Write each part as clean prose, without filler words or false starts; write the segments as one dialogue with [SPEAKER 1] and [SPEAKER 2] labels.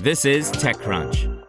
[SPEAKER 1] This is TechCrunch.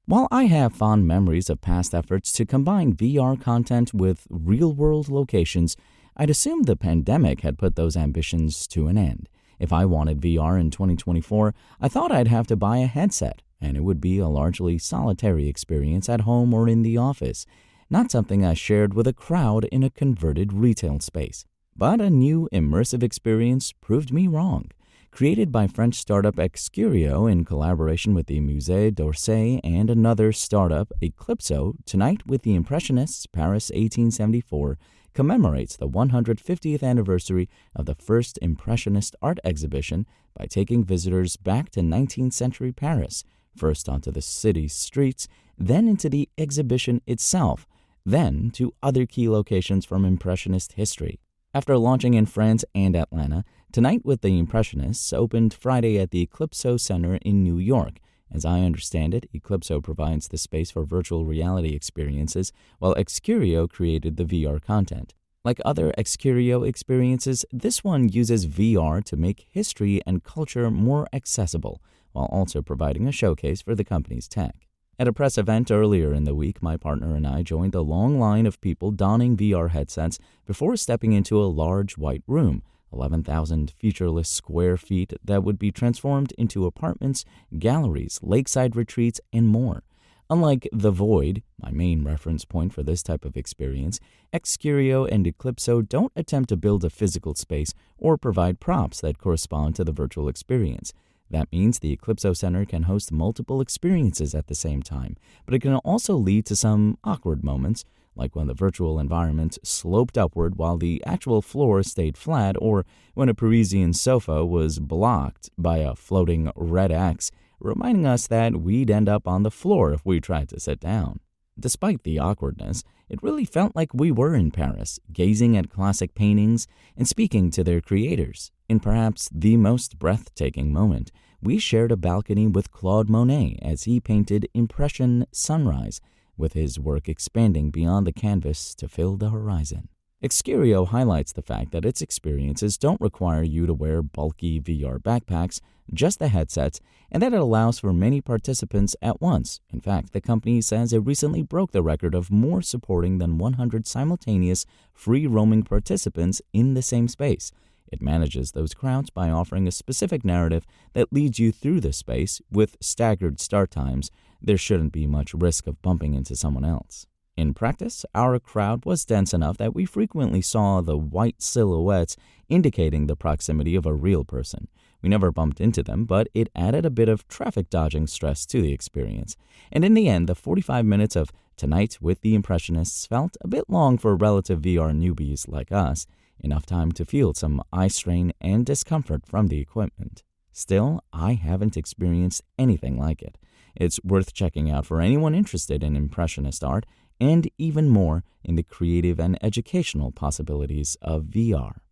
[SPEAKER 2] While I have fond memories of past efforts to combine VR content with real-world locations, I'd assumed the pandemic had put those ambitions to an end. If I wanted VR in 2024, I thought I'd have to buy a headset, and it would be a largely solitary experience at home or in the office, not something I shared with a crowd in a converted retail space. But a new immersive experience proved me wrong. Created by French startup Excurio in collaboration with the Musée d'Orsay and another startup, Eclipso, Tonight with the Impressionists, Paris 1874, commemorates the 150th anniversary of the first Impressionist art exhibition by taking visitors back to 19th century Paris, first onto the city's streets, then into the exhibition itself, then to other key locations from Impressionist history. After launching in France and Atlanta, Tonight with the Impressionists opened Friday at the Eclipso Center in New York. As I understand it, Eclipso provides the space for virtual reality experiences, while Excurio created the VR content. Like other Excurio experiences, this one uses VR to make history and culture more accessible, while also providing a showcase for the company's tech. At a press event earlier in the week, my partner and I joined a long line of people donning VR headsets before stepping into a large white room, 11,000 featureless square feet that would be transformed into apartments, galleries, lakeside retreats, and more. Unlike The Void, my main reference point for this type of experience, Excurio and Eclipso don't attempt to build a physical space or provide props that correspond to the virtual experience. That means the Eclipso Center can host multiple experiences at the same time, but it can also lead to some awkward moments, like when the virtual environment sloped upward while the actual floor stayed flat, or when a Parisian sofa was blocked by a floating red X, reminding us that we'd end up on the floor if we tried to sit down. Despite the awkwardness, it really felt like we were in Paris, gazing at classic paintings and speaking to their creators. In perhaps the most breathtaking moment, we shared a balcony with Claude Monet as he painted Impression Sunrise, with his work expanding beyond the canvas to fill the horizon. Excurio highlights the fact that its experiences don't require you to wear bulky VR backpacks, just the headsets, and that it allows for many participants at once. In fact, the company says it recently broke the record of more supporting than 100 simultaneous, free-roaming participants in the same space. It manages those crowds by offering a specific narrative that leads you through the space with staggered start times. There shouldn't be much risk of bumping into someone else. In practice, our crowd was dense enough that we frequently saw the white silhouettes indicating the proximity of a real person. We never bumped into them, but it added a bit of traffic dodging stress to the experience. And in the end, the 45 minutes of Tonight with the Impressionists felt a bit long for relative VR newbies like us, enough time to feel some eye strain and discomfort from the equipment. Still, I haven't experienced anything like it. It's worth checking out for anyone interested in Impressionist art, and even more in the creative and educational possibilities of VR.